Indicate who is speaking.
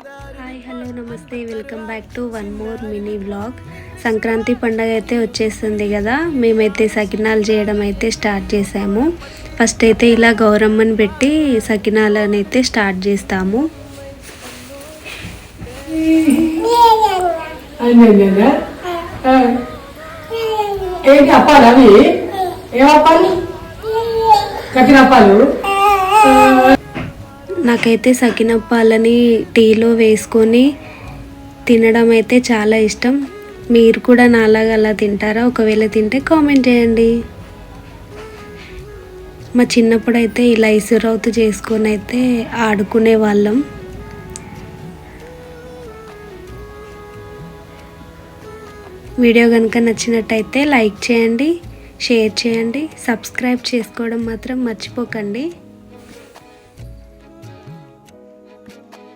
Speaker 1: Hi hello నమస్తే, welcome back to one more mini vlog. Sankranti పండగ అయితే వచ్చేస్తుంది కదా, మేమైతే సకినాలు చేయడం అయితే స్టార్ట్ చేసాము. ఫస్ట్ అయితే ఇలా గౌరమ్మని పెట్టి సకినాలను అయితే స్టార్ట్ చేస్తాము.
Speaker 2: ఏంటి అప్పాలు అవి? ఏమప్పాలు? సకినప్పాలు.
Speaker 1: నాకైతే సకినప్పాలని టీలో వేసుకొని తినడం అయితే చాలా ఇష్టం. మీరు కూడా నాలాగా అలా తింటారా? ఒకవేళ తింటే కామెంట్ చేయండి. మా చిన్నప్పుడు అయితే ఇలా ఇసురవుతూ చేసుకొని అయితే ఆడుకునే వాళ్ళం. వీడియో కనుక నచ్చినట్టయితే లైక్ చేయండి, షేర్ చేయండి, సబ్స్క్రైబ్ చేసుకోవడం మాత్రం మర్చిపోకండి.